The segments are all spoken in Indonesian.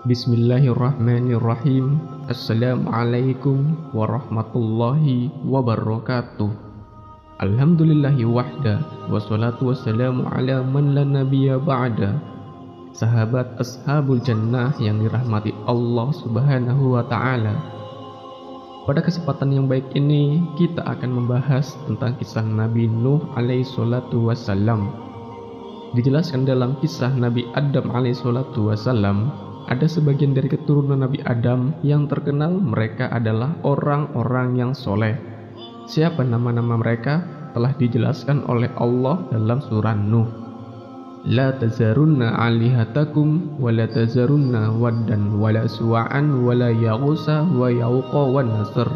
Bismillahirrahmanirrahim. Assalamualaikum warahmatullahi wabarakatuh. Alhamdulillahi wahda, wassalatu wassalamu ala man la nabiyya ba'da. Sahabat ashabul jannah yang dirahmati Allah subhanahu wa ta'ala, pada kesempatan yang baik ini kita akan membahas tentang kisah Nabi Nuh alaihi salatu wassalam. Dijelaskan dalam kisah Nabi Adam alaihi salatu wassalam, ada sebagian dari keturunan Nabi Adam yang terkenal mereka adalah orang-orang yang soleh. Siapa nama-nama mereka telah dijelaskan oleh Allah dalam surah Nuh. La tazarunna alihatakum wa la tazarunna waddan wa la suwa'an wa la yaghutsa wa yauqa wa nasr.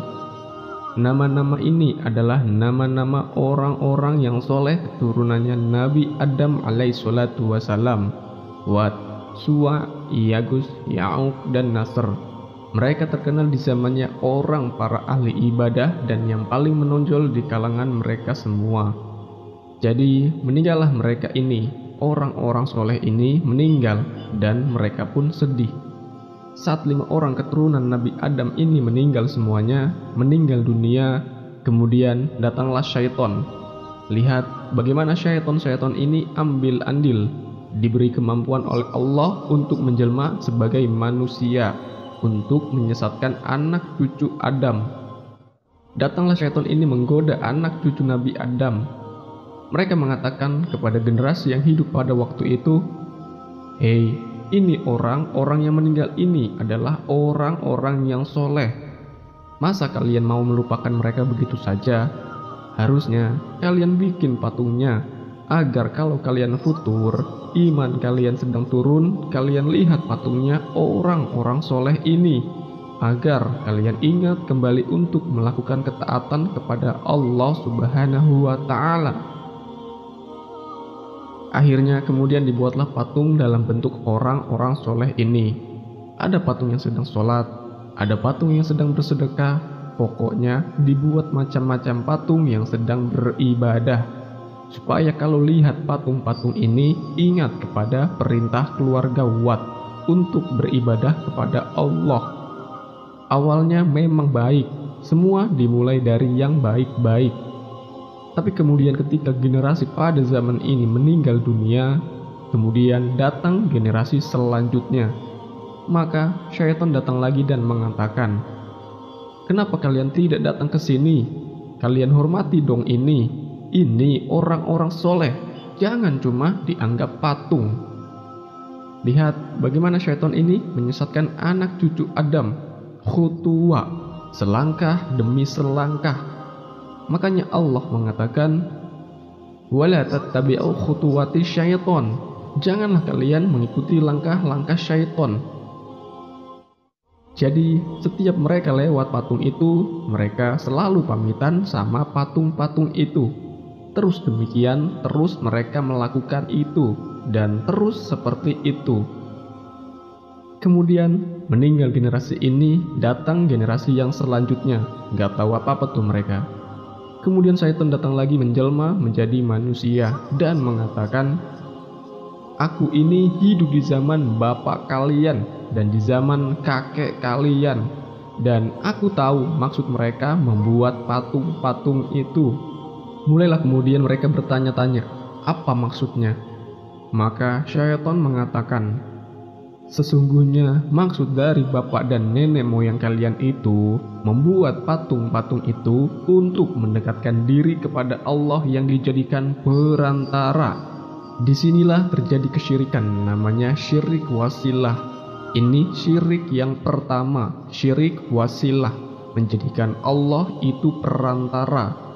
Nama-nama ini adalah nama-nama orang-orang yang soleh keturunannya Nabi Adam alaihi salatu wassalam. Wad, Suwa, Yagus, Ya'uq, dan Nasr. Mereka terkenal di zamannya orang para ahli ibadah dan yang paling menonjol di kalangan mereka semua. Jadi meninggallah mereka ini, orang-orang soleh ini meninggal dan mereka pun sedih. Saat 5 orang keturunan Nabi Adam ini meninggal semuanya, meninggal dunia, kemudian datanglah syaiton. Lihat bagaimana syaiton-syaiton ini ambil andil, diberi kemampuan oleh Allah untuk menjelma sebagai manusia, untuk menyesatkan anak cucu Adam. Datanglah syaitan ini menggoda anak cucu Nabi Adam. Mereka mengatakan kepada generasi yang hidup pada waktu itu, "Hei, ini orang-orang yang meninggal ini adalah orang-orang yang soleh. Masa kalian mau melupakan mereka begitu saja? Harusnya kalian bikin patungnya, agar kalau kalian futur, iman kalian sedang turun, kalian lihat patungnya orang-orang soleh ini, agar kalian ingat kembali untuk melakukan ketaatan kepada Allah subhanahu wa ta'ala." Akhirnya kemudian dibuatlah patung dalam bentuk orang-orang soleh ini. Ada patung yang sedang sholat, ada patung yang sedang bersedekah, pokoknya dibuat macam-macam patung yang sedang beribadah, supaya kalau lihat patung-patung ini ingat kepada perintah keluarga Wad untuk beribadah kepada Allah. Awalnya memang baik, semua dimulai dari yang baik-baik. Tapi kemudian ketika generasi pada zaman ini meninggal dunia, kemudian datang generasi selanjutnya, maka syaitan datang lagi dan mengatakan, "Kenapa kalian tidak datang ke sini? Kalian hormati dong ini. Ini orang-orang soleh, jangan cuma dianggap patung." Lihat bagaimana syaitan ini menyesatkan anak cucu Adam, khutuwa, selangkah demi selangkah. Makanya Allah mengatakan, "Wala tattabi'u khutuwati syaiton." Janganlah kalian mengikuti langkah-langkah syaiton. Jadi setiap mereka lewat patung itu, mereka selalu pamitan sama patung-patung itu. Terus demikian, terus mereka melakukan itu, dan terus seperti itu. Kemudian meninggal generasi ini, datang generasi yang selanjutnya, gak tahu apa-apa tuh mereka. Kemudian syaitan datang lagi menjelma menjadi manusia dan mengatakan, "Aku ini hidup di zaman bapak kalian dan di zaman kakek kalian, dan aku tahu maksud mereka membuat patung-patung itu." Mulailah kemudian mereka bertanya-tanya, apa maksudnya? Maka syaitan mengatakan, "Sesungguhnya maksud dari bapak dan nenek moyang kalian itu membuat patung-patung itu untuk mendekatkan diri kepada Allah yang dijadikan perantara." Disinilah terjadi kesyirikan, namanya syirik wasilah. Ini syirik yang pertama, syirik wasilah, menjadikan Allah itu perantara.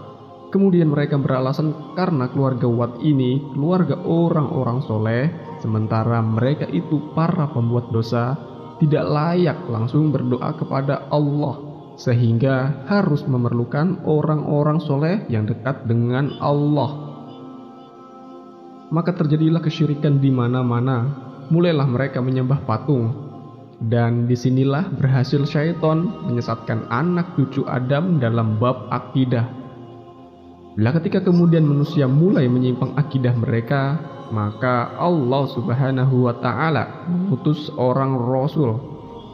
Kemudian mereka beralasan karena keluarga Wad ini keluarga orang-orang soleh, sementara mereka itu para pembuat dosa, tidak layak langsung berdoa kepada Allah, sehingga harus memerlukan orang-orang soleh yang dekat dengan Allah. Maka terjadilah kesyirikan di mana-mana. Mulailah mereka menyembah patung, dan disinilah berhasil syaitan menyesatkan anak cucu Adam dalam bab akidah. Ketika kemudian manusia mulai menyimpang akidah mereka, maka Allah Subhanahu wa Ta'ala mengutus seorang Rasul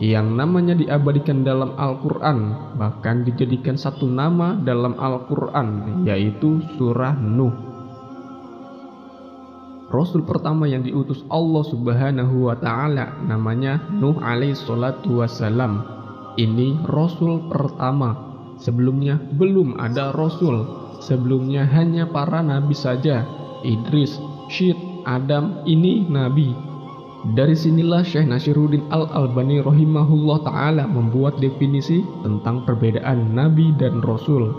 yang namanya diabadikan dalam Al-Quran, bahkan dijadikan satu nama dalam Al-Quran, yaitu surah Nuh. Rasul pertama yang diutus Allah Subhanahu wa Ta'ala namanya Nuh alaihi salatu wassalam. Ini Rasul pertama. Sebelumnya belum ada Rasul. Sebelumnya hanya para nabi saja. Idris, Syed, Adam, ini nabi. Dari sinilah Syekh Nasiruddin Al-Albani rahimahullah ta'ala membuat definisi tentang perbedaan nabi dan rasul.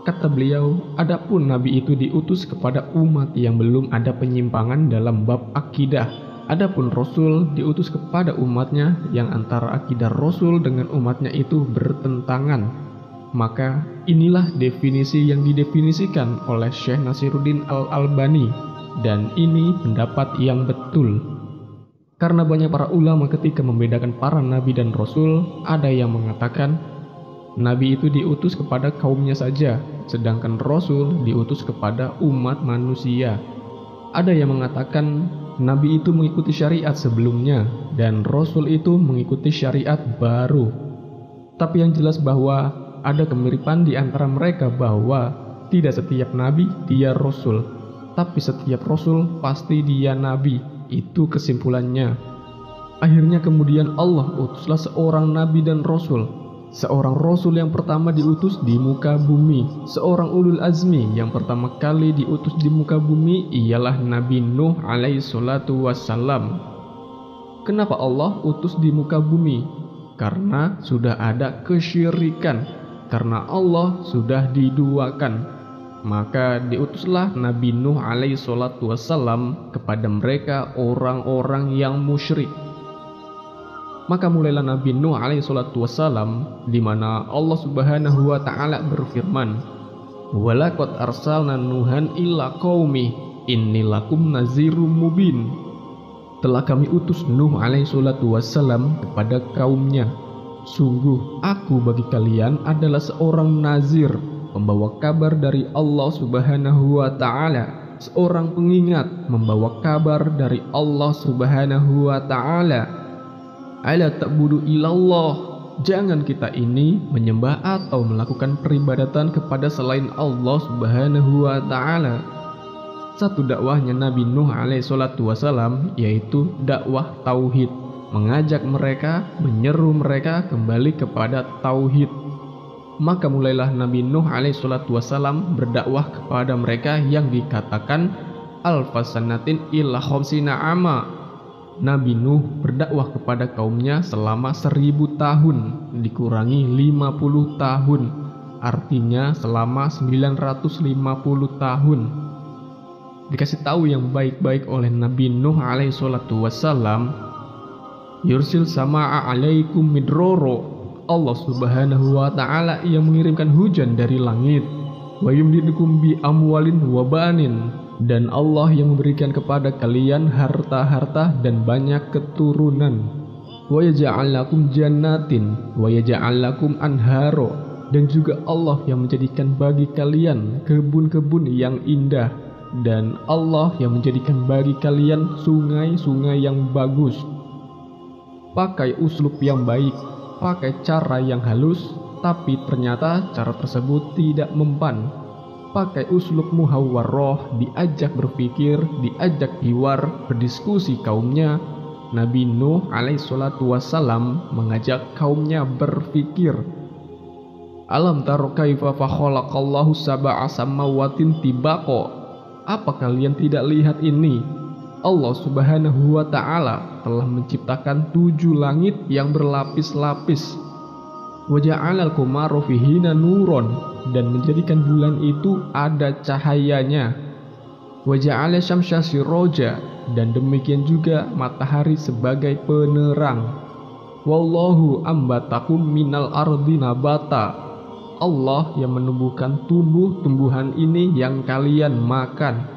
Kata beliau, adapun nabi itu diutus kepada umat yang belum ada penyimpangan dalam bab akidah. Adapun rasul diutus kepada umatnya yang antara akidah rasul dengan umatnya itu bertentangan. Maka inilah definisi yang didefinisikan oleh Syekh Nasiruddin Al-Albani, dan ini pendapat yang betul. Karena banyak para ulama ketika membedakan para nabi dan rasul, ada yang mengatakan nabi itu diutus kepada kaumnya saja, sedangkan rasul diutus kepada umat manusia. Ada yang mengatakan nabi itu mengikuti syariat sebelumnya dan rasul itu mengikuti syariat baru. Tapi yang jelas bahwa ada kemiripan di antara mereka, bahwa tidak setiap nabi dia rasul, tapi setiap rasul pasti dia nabi. Itu kesimpulannya. Akhirnya kemudian Allah utuslah seorang nabi dan rasul. Seorang rasul yang pertama diutus di muka bumi. Seorang ulul azmi yang pertama kali diutus di muka bumi ialah Nabi Nuh alaihi salatu wassalam. Kenapa Allah utus di muka bumi? Karena sudah ada kesyirikan. Karena Allah sudah diduakan. Maka diutuslah Nabi Nuh alaihi salatu wassalam kepada mereka orang-orang yang musyrik. Maka mulailah Nabi Nuh alaihi salatu wassalam, di mana Allah Subhanahu wa Ta'ala berfirman, "Walaqad arsalna Nuhan ila qaumi inni lakum nazirum mubin." Telah kami utus Nuh alaihi salatu wassalam kepada kaumnya. Sungguh aku bagi kalian adalah seorang nazir, membawa kabar dari Allah Subhanahu wa Ta'ala, seorang pengingat membawa kabar dari Allah Subhanahu wa Ta'ala. Ala ta'budu ilallah, jangan kita ini menyembah atau melakukan peribadatan kepada selain Allah Subhanahu wa Ta'ala. Satu dakwahnya Nabi Nuh alaihi salatu wassalam yaitu dakwah tauhid, mengajak mereka, menyeru mereka kembali kepada tauhid. Maka mulailah Nabi Nuh alaihi salatu wassalam berdakwah kepada mereka yang dikatakan alfasanatin illa khamsina ama. Nabi Nuh berdakwah kepada kaumnya selama 1000 tahun dikurangi 50 tahun, artinya selama 950 tahun. Dikasih tahu yang baik-baik oleh Nabi Nuh alaihi salatu wassalam, yursil sama'a alaikum midroro, Allah Subhanahu wa Ta'ala yang mengirimkan hujan dari langit, wa yumdidukum bi amwalin wa banin, dan Allah yang memberikan kepada kalian harta-harta dan banyak keturunan, wa yaj'al lakum jannatin wa yaj'al lakum anharo, dan juga Allah yang menjadikan bagi kalian kebun-kebun yang indah, dan Allah yang menjadikan bagi kalian sungai-sungai yang bagus. Pakai uslub yang baik, pakai cara yang halus, tapi ternyata cara tersebut tidak mempan. Pakai uslub muhawwarah, diajak berpikir, diajak hiwar, berdiskusi kaumnya. Nabi Nuh alaihi salatu wassalam mengajak kaumnya berpikir. Alam taro kaifa fa khalaqallahu sab'a samawwatin tibaqa. Apa kalian tidak lihat ini? Allah Subhanahu wa Ta'ala telah menciptakan 7 langit yang berlapis-lapis. Wa ja'alal qamara fihinna nuron, dan menjadikan bulan itu ada cahayanya. Wa ja'ala syamsa siraja, dan demikian juga matahari sebagai penerang. Wallahu ambatakum minal ardi nabata. Allah yang menumbuhkan tumbuh-tumbuhan ini yang kalian makan.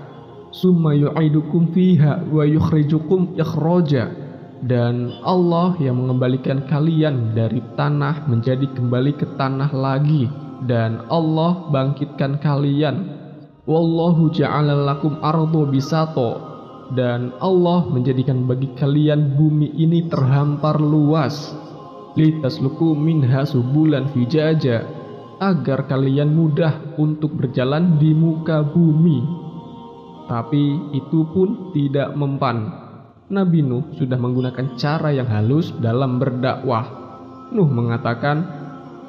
Summa yu'idukum fiha wa yukhrijukum ikhraja, dan Allah yang mengembalikan kalian dari tanah menjadi kembali ke tanah lagi, dan Allah bangkitkan kalian. Wallahu ja'ala lakum ardo bisato, dan Allah menjadikan bagi kalian bumi ini terhampar luas, litasluku minha subulan fijaja, agar kalian mudah untuk berjalan di muka bumi. Tapi itu pun tidak mempan. Nabi Nuh sudah menggunakan cara yang halus dalam berdakwah. Nuh mengatakan,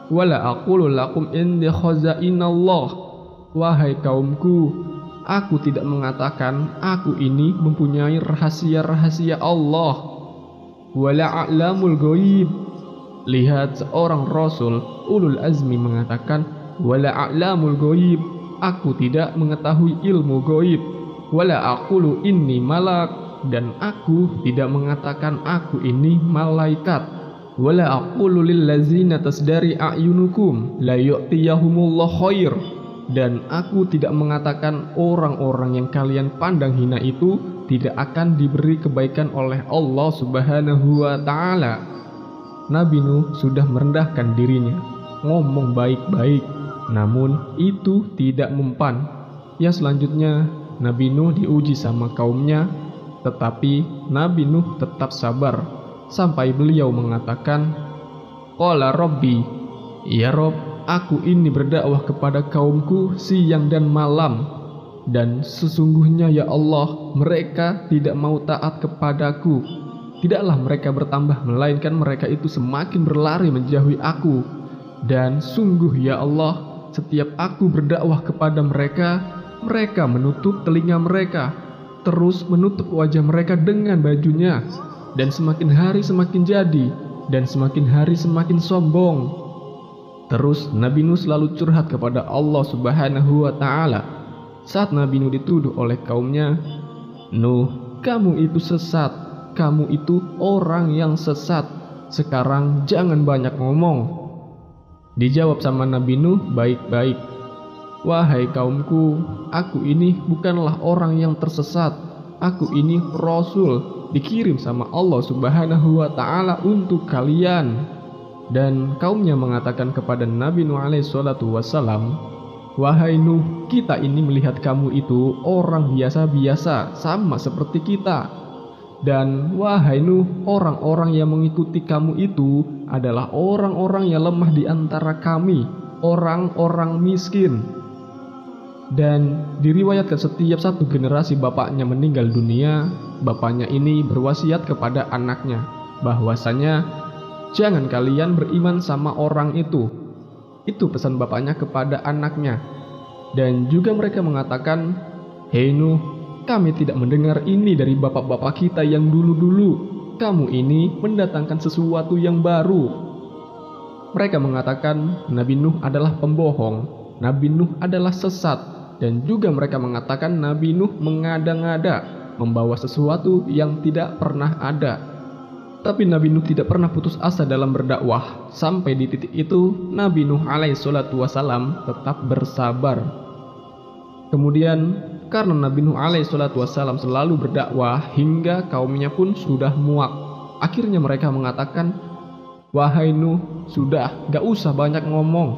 "Wala aqulu lakum indi khazainallah." Wahai kaumku, aku tidak mengatakan aku ini mempunyai rahasia-rahasia Allah. Wala a'lamul ghaib. Lihat seorang rasul ulul azmi mengatakan, "Wala a'lamul ghaib." Aku tidak mengetahui ilmu ghaib. Wala aqulu inni malak. Dan aku tidak mengatakan aku ini malaikat. Wala aqulu lillazina tasdari a'yunukum la yu'tiyahumullah khair. Dan aku tidak mengatakan orang-orang yang kalian pandang hina itu tidak akan diberi kebaikan oleh Allah Subhanahu wa ta'ala. Nabi Nuh sudah merendahkan dirinya, ngomong baik-baik, namun itu tidak mempan. Yang selanjutnya, Nabi Nuh diuji sama kaumnya, tetapi Nabi Nuh tetap sabar sampai beliau mengatakan, "Qala Rabbi, ya Rob, aku ini berdakwah kepada kaumku siang dan malam, dan sesungguhnya ya Allah, mereka tidak mau taat kepadaku. Tidaklah mereka bertambah, melainkan mereka itu semakin berlari menjauhi aku. Dan sungguh ya Allah, setiap aku berdakwah kepada mereka, mereka menutup telinga mereka, terus menutup wajah mereka dengan bajunya, dan semakin hari semakin jadi, dan semakin hari semakin sombong." Terus Nabi Nuh selalu curhat kepada Allah Subhanahu wa ta'ala. Saat Nabi Nuh dituduh oleh kaumnya, "Nuh, kamu itu sesat, kamu itu orang yang sesat, sekarang jangan banyak ngomong." Dijawab sama Nabi Nuh baik-baik, "Wahai kaumku, aku ini bukanlah orang yang tersesat. Aku ini Rasul, dikirim sama Allah Subhanahu wa ta'ala untuk kalian." Dan kaumnya mengatakan kepada Nabi Nuh alaihissalatu wassalam, "Wahai Nuh, kita ini melihat kamu itu orang biasa-biasa, sama seperti kita. Dan wahai Nuh, orang-orang yang mengikuti kamu itu adalah orang-orang yang lemah di antara kami, orang-orang miskin." Dan diriwayatkan setiap satu generasi bapaknya meninggal dunia, bapaknya ini berwasiat kepada anaknya bahwasanya jangan kalian beriman sama orang itu. Itu pesan bapaknya kepada anaknya. Dan juga mereka mengatakan, "Hei Nuh, kami tidak mendengar ini dari bapak-bapak kita yang dulu-dulu. Kamu ini mendatangkan sesuatu yang baru." Mereka mengatakan Nabi Nuh adalah pembohong, Nabi Nuh adalah sesat. Dan juga mereka mengatakan Nabi Nuh mengada-ngada, membawa sesuatu yang tidak pernah ada. Tapi Nabi Nuh tidak pernah putus asa dalam berdakwah. Sampai di titik itu Nabi Nuh alaihissalatu wassalam tetap bersabar. Kemudian karena Nabi Nuh alaihissalatu wassalam selalu berdakwah hingga kaumnya pun sudah muak, akhirnya mereka mengatakan, "Wahai Nuh, sudah, gak usah banyak ngomong.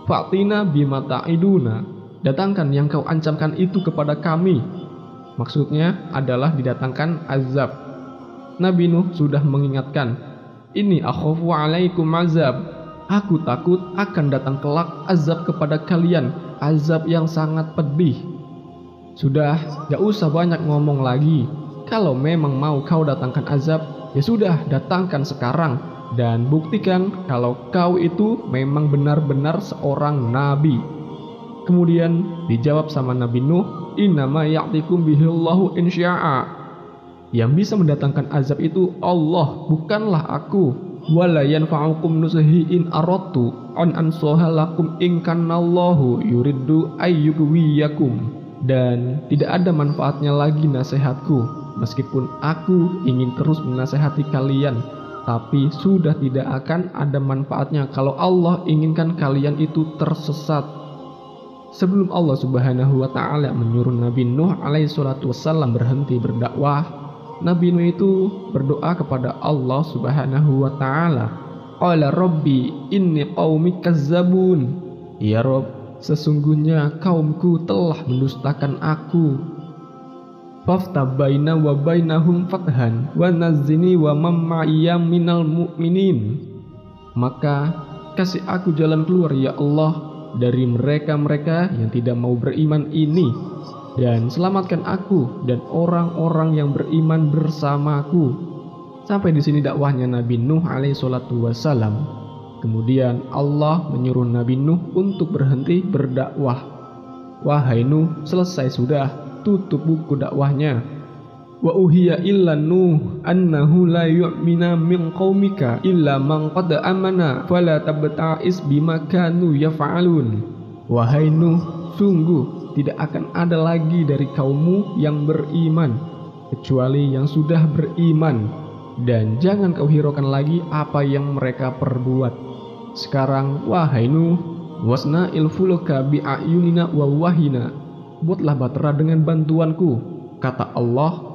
Fa'tina bima ta'iduna, datangkan yang kau ancamkan itu kepada kami." Maksudnya adalah didatangkan azab. Nabi Nuh sudah mengingatkan, "Ini akhafu alaikum azab." Aku takut akan datang kelak azab kepada kalian, azab yang sangat pedih. Sudah, gak usah banyak ngomong lagi. Kalau memang mau kau datangkan azab, ya sudah, datangkan sekarang. Dan buktikan kalau kau itu memang benar-benar seorang nabi. Kemudian dijawab sama Nabi Nuh, "Innama ya'tikum bihillahu insya'a." Yang bisa mendatangkan azab itu Allah, bukanlah aku. "Wala yanfa'ukum nusihi in aradtu an ansaha lakum in kanallahu yuriddu ayyughwiyakum." Dan tidak ada manfaatnya lagi nasihatku, meskipun aku ingin terus menasehati kalian, tapi sudah tidak akan ada manfaatnya kalau Allah inginkan kalian itu tersesat. Sebelum Allah Subhanahu wa ta'ala menyuruh Nabi Nuh alaihissalatu wassalam berhenti berdakwah, Nabi Nuh itu berdoa kepada Allah Subhanahu wa ta'ala, "Qala Rabbi inni qaumi kazzabun." Ya Rob, sesungguhnya kaumku telah mendustakan aku. Fafta baina wa bainahum fathan wa nazzini wa mamma'iyya minal mu'minin. Maka kasih aku jalan keluar ya Allah dari mereka-mereka yang tidak mau beriman ini, dan selamatkan aku dan orang-orang yang beriman bersamaku. Sampai di sini dakwahnya Nabi Nuh alaihi salatu wassalam. Kemudian Allah menyuruh Nabi Nuh untuk berhenti berdakwah. Wahai Nuh, selesai sudah, tutup buku dakwahnya. Wa uhiya illa Nuh annahu la yu'mina min qaumika illa man qad amana fala tabta'is bima kanu yaf'alun. Wahai Nuh, sungguh tidak akan ada lagi dari kaummu yang beriman kecuali yang sudah beriman, dan jangan kau hiraukan lagi apa yang mereka perbuat. Sekarang wahai Nuh, wasna'il fulka bi ayunina wa wahina, buatlah bahtera dengan bantuanku, kata Allah.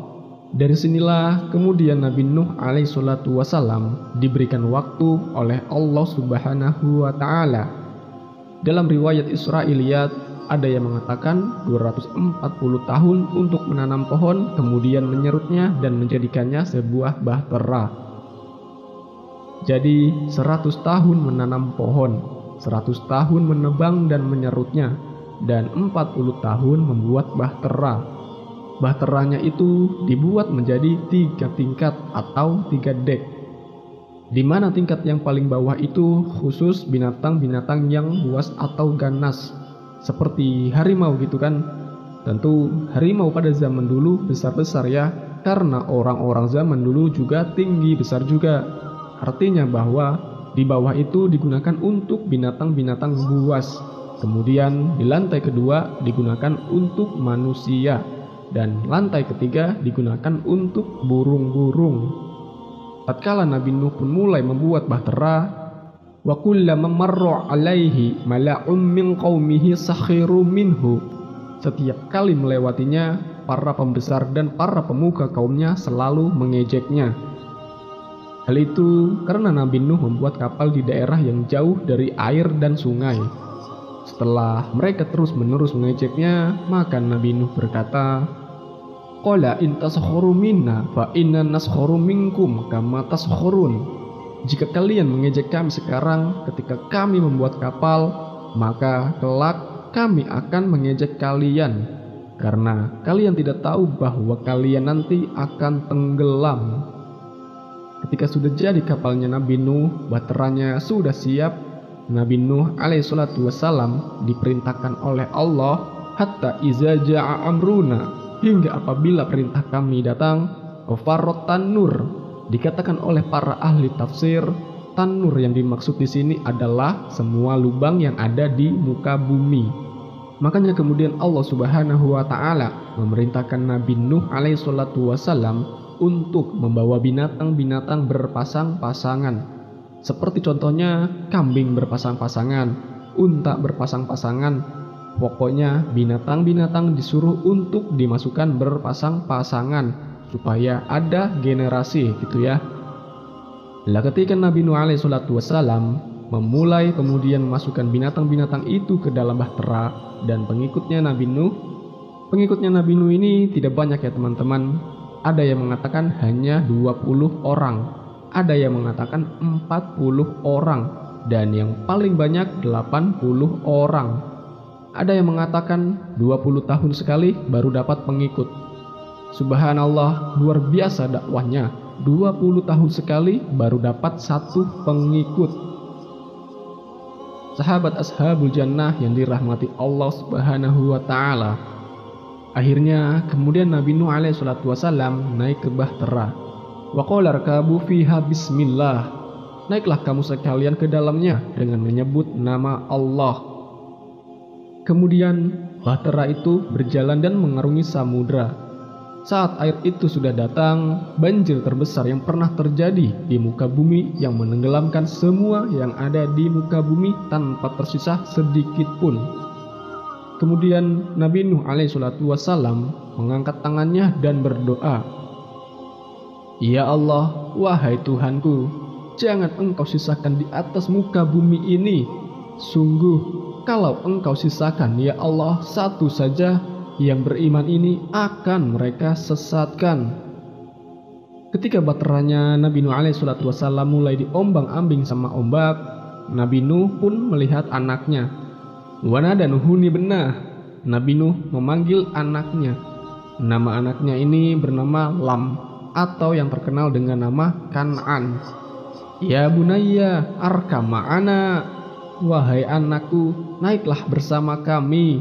Dari sinilah kemudian Nabi Nuh alaihi salatu wasalam diberikan waktu oleh Allah subhanahu wa ta'ala. Dalam riwayat Israiliyat ada yang mengatakan 240 tahun untuk menanam pohon, kemudian menyerutnya dan menjadikannya sebuah bahtera. Jadi 100 tahun menanam pohon, 100 tahun menebang dan menyerutnya, dan 40 tahun membuat bahtera. Bahteranya itu dibuat menjadi 3 tingkat atau 3 dek, di mana tingkat yang paling bawah itu khusus binatang-binatang yang buas atau ganas, seperti harimau gitu kan. Tentu harimau pada zaman dulu besar-besar ya, karena orang-orang zaman dulu juga tinggi besar juga. Artinya bahwa di bawah itu digunakan untuk binatang-binatang buas. Kemudian di lantai kedua digunakan untuk manusia, dan lantai ketiga digunakan untuk burung-burung. Tatkala Nabi Nuh pun mulai membuat bahtera, wa kullama marra alaihi mala'un min qaumihi sakhiru minhu. Setiap kali melewatinya, para pembesar dan para pemuka kaumnya selalu mengejeknya. Hal itu karena Nabi Nuh membuat kapal di daerah yang jauh dari air dan sungai. Setelah mereka terus-menerus mengejeknya, maka Nabi Nuh berkata, qala in taskhuru minna fa inna naskhuru minkum kama taskhurun. Jika kalian mengejek kami sekarang ketika kami membuat kapal, maka kelak kami akan mengejek kalian, karena kalian tidak tahu bahwa kalian nanti akan tenggelam. Ketika sudah jadi kapalnya Nabi Nuh, bahteranya sudah siap, Nabi Nuh alaihi salatu wassalam diperintahkan oleh Allah, hatta iza ja'a amruna, hingga apabila perintah kami datang, wafarrot tanur. Dikatakan oleh para ahli tafsir, tanur yang dimaksud di sini adalah semua lubang yang ada di muka bumi. Makanya kemudian Allah subhanahu wa ta'ala memerintahkan Nabi Nuh alaihi salatu wassalam untuk membawa binatang-binatang berpasang-pasangan. Seperti contohnya kambing berpasang-pasangan, unta berpasang-pasangan. Pokoknya binatang-binatang disuruh untuk dimasukkan berpasang-pasangan supaya ada generasi gitu ya. Lah ketika Nabi Nuh alaihi salatu wassalam memulai kemudian memasukkan binatang-binatang itu ke dalam bahtera, dan pengikutnya Nabi Nuh ini tidak banyak ya teman-teman. Ada yang mengatakan hanya 20 orang, ada yang mengatakan 40 orang, dan yang paling banyak 80 orang. Ada yang mengatakan 20 tahun sekali baru dapat pengikut. Subhanallah, luar biasa dakwahnya. 20 tahun sekali baru dapat 1 pengikut. Sahabat ashabul jannah yang dirahmati Allah subhanahu wa ta'ala. Akhirnya kemudian Nabi Nuh alaihi salatu wasallam naik ke bahtera. Wa qala rakabu fiha bismillah. Naiklah kamu sekalian ke dalamnya dengan menyebut nama Allah. Kemudian bahtera itu berjalan dan mengarungi samudra. Saat air itu sudah datang, banjir terbesar yang pernah terjadi di muka bumi yang menenggelamkan semua yang ada di muka bumi tanpa tersisa sedikit pun. Kemudian Nabi Nuh alaihi salatu wassalam mengangkat tangannya dan berdoa, Ya Allah, wahai Tuhanku, jangan engkau sisakan di atas muka bumi ini. Sungguh, kalau engkau sisakan ya Allah 1 saja, yang beriman ini akan mereka sesatkan. Ketika baterainya Nabi Nuh alaihissalatu wassalam mulai diombang-ambing sama ombak, Nabi Nuh pun melihat anaknya. Wanada Nuhun ibnah. Nabi Nuh memanggil anaknya. Nama anaknya ini bernama Lam, atau yang terkenal dengan nama Kan'an. Ya bunayya arkam ma'ana. Wahai anakku, naiklah bersama kami.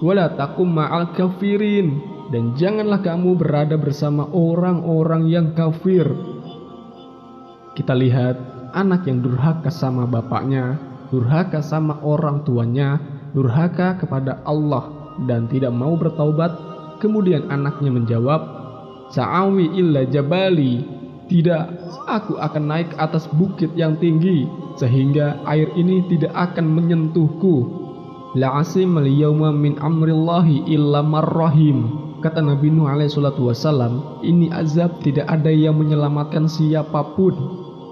Wala takum ma'al kafirin. Dan janganlah kamu berada bersama orang-orang yang kafir. Kita lihat anak yang durhaka sama bapaknya, durhaka sama orang tuanya, durhaka kepada Allah dan tidak mau bertaubat. Kemudian anaknya menjawab, Sa'awi illa jabali. Tidak, aku akan naik ke atas bukit yang tinggi sehingga air ini tidak akan menyentuhku. La asimal yawma min amrillahi illa marrahim. Kata Nabi Nuh alaihissalatu wassalam, ini azab tidak ada yang menyelamatkan siapapun.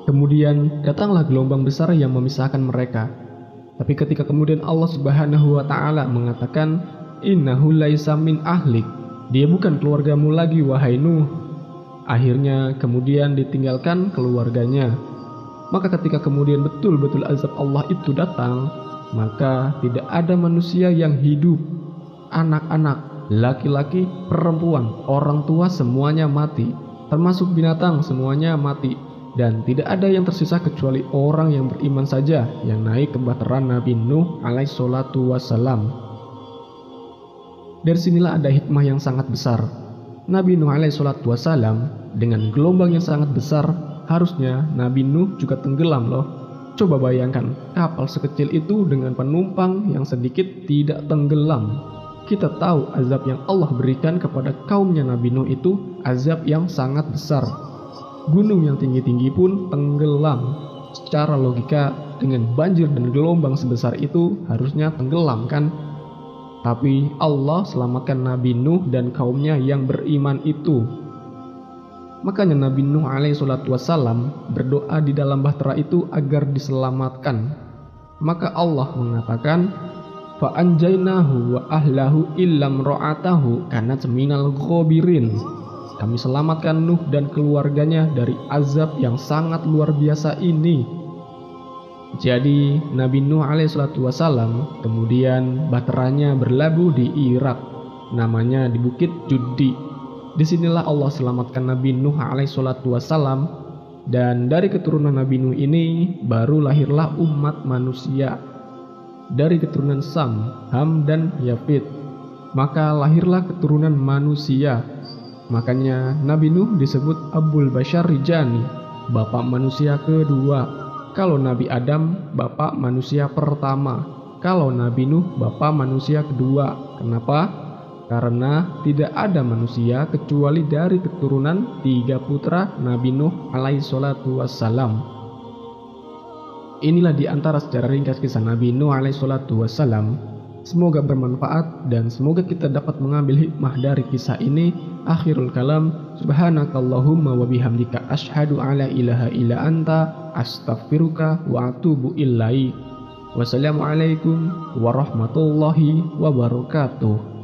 Kemudian datanglah gelombang besar yang memisahkan mereka. Tapi ketika kemudian Allah Subhanahu wa taala mengatakan, innahu laisa min ahlik. Dia bukan keluargamu lagi wahai Nuh. Akhirnya kemudian ditinggalkan keluarganya. Maka ketika kemudian betul-betul azab Allah itu datang, maka tidak ada manusia yang hidup. Anak-anak, laki-laki, perempuan, orang tua semuanya mati. Termasuk binatang semuanya mati. Dan tidak ada yang tersisa kecuali orang yang beriman saja yang naik ke bahtera Nabi Nuh alaihissalatu wassalam. Dari sinilah ada hikmah yang sangat besar. Nabi Nuh alaihissalatu wassalam dengan gelombang yang sangat besar, harusnya Nabi Nuh juga tenggelam loh. Coba bayangkan, kapal sekecil itu dengan penumpang yang sedikit tidak tenggelam. Kita tahu azab yang Allah berikan kepada kaumnya Nabi Nuh itu azab yang sangat besar. Gunung yang tinggi-tinggi pun tenggelam. Secara logika, dengan banjir dan gelombang sebesar itu harusnya tenggelam kan? Tapi Allah selamatkan Nabi Nuh dan kaumnya yang beriman itu. Makanya Nabi Nuh alaihissalatu wassalam berdoa di dalam bahtera itu agar diselamatkan. Maka Allah mengatakan, fa'anjainahu wa ahlahu illam ra'atahu kanat minal ghabirin. Kami selamatkan Nuh dan keluarganya dari azab yang sangat luar biasa ini. Jadi Nabi Nuh alaihissalatu wassalam kemudian bahteranya berlabuh di Irak, namanya di Bukit Judi. Disinilah Allah selamatkan Nabi Nuh alaihissalatu wassalam, dan dari keturunan Nabi Nuh ini baru lahirlah umat manusia. Dari keturunan Sam, Ham dan Yafid, maka lahirlah keturunan manusia. Makanya Nabi Nuh disebut Abul Bashar Rijani, bapak manusia kedua. Kalau Nabi Adam, bapak manusia pertama. Kalau Nabi Nuh, bapak manusia kedua. Kenapa? Karena tidak ada manusia kecuali dari keturunan 3 putra Nabi Nuh alaihissalatu wassalam. Inilah di antara sejarah ringkas kisah Nabi Nuh alaihissalatu wassalam. Semoga bermanfaat dan semoga kita dapat mengambil hikmah dari kisah ini. Akhirul kalam, subhanakallahumma wa bihamdika asyhadu alla ilaha illa anta astaghfiruka wa atubu ilaik. Wassalamualaikum warahmatullahi wabarakatuh.